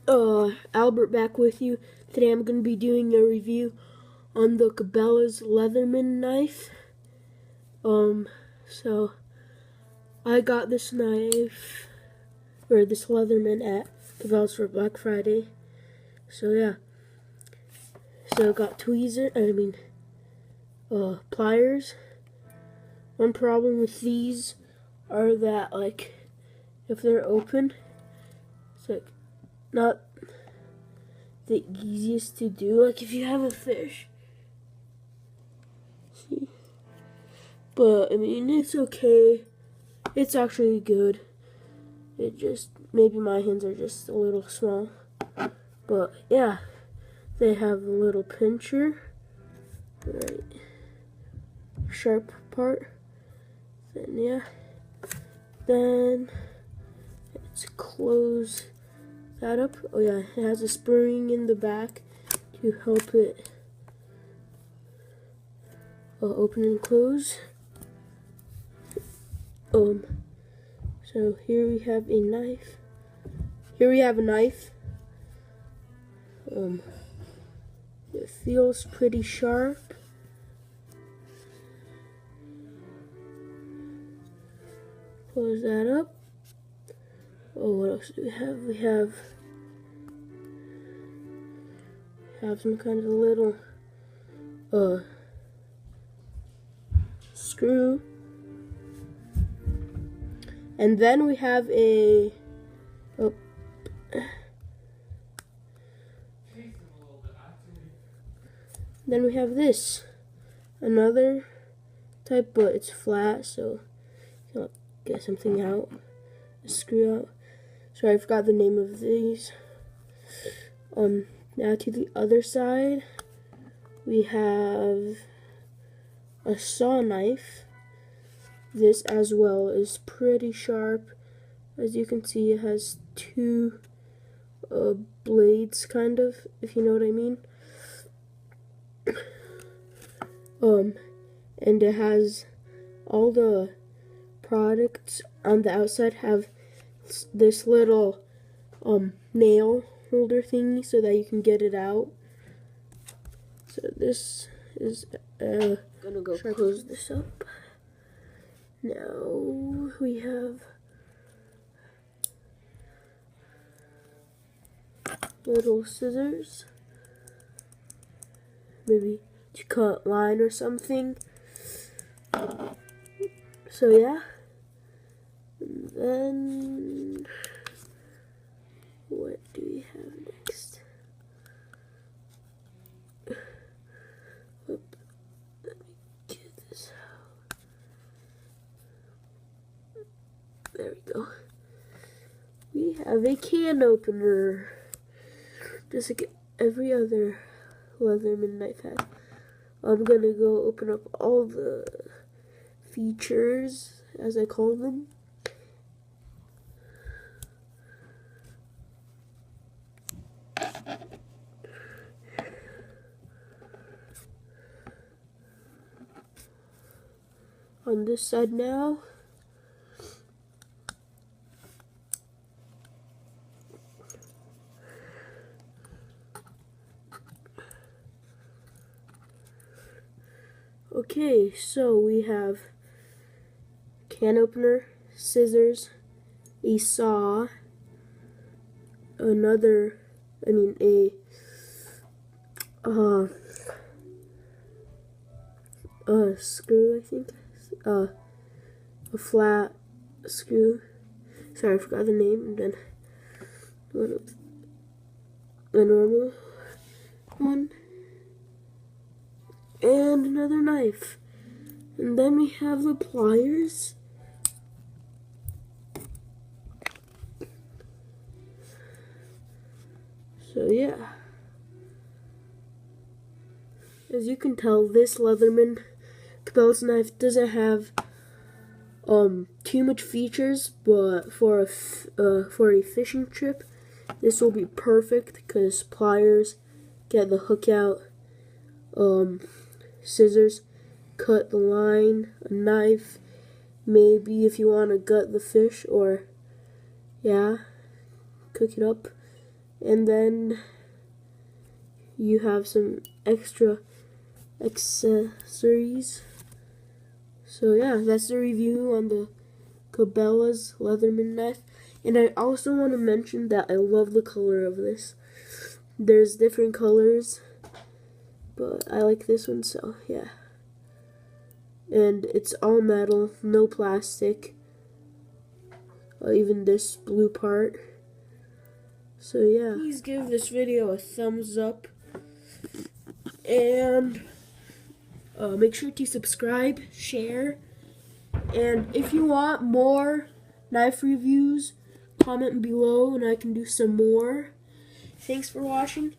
Albert back with you. Today I'm going to be doing a review on the Cabela's Leatherman knife. So I got this knife, or this Leatherman at Cabela's for Black Friday. So yeah. So I got pliers. One problem with these are that, like, if they're open, it's like not the easiest to do. Like if you have a fish, see, but I mean it's okay. It's actually good. It just, maybe my hands are just a little small, but yeah, they have a little pincher, right, sharp part. Then yeah, then let's close that up. Oh yeah, it has a spring in the back to help it open and close. So here we have a knife. It feels pretty sharp. Close that up. Oh, what else do we have? We have some kind of little screw. And then we have then we have this, another type, but it's flat, so you can get something out, a screw out. Sorry, I forgot the name of these. Now to the other side, we have a saw knife. This as well is pretty sharp. As you can see, it has two blades, kind of, if you know what I mean. And it has all the products on the outside have this little nail holder thingy so that you can get it out. So this is gonna go close this up. Now we have little scissors, maybe to cut line or something. So yeah, and then what do we have next? Let me get this out. There we go. We have a can opener, just like every other Leatherman knife has. I'm gonna go open up all the features, as I call them. On this side now, okay, so we have can opener, scissors, a saw, a screw, I think, a flat screw. Sorry, I forgot the name. And then a normal one, and another knife. And then we have the pliers. So yeah, as you can tell, this Leatherman Cabela's knife doesn't have too much features, but for a fishing trip, this will be perfect because pliers, get the hook out, scissors, cut the line, a knife, maybe if you want to gut the fish or, yeah, cook it up. And then you have some extra accessories. So yeah, that's the review on the Cabela's Leatherman knife. And I also want to mention that I love the color of this. There's different colors, but I like this one, so yeah. And it's all metal, no plastic. Even this blue part. So yeah, please give this video a thumbs up. And make sure to subscribe, share, and if you want more knife reviews, comment below and I can do some more. Thanks for watching.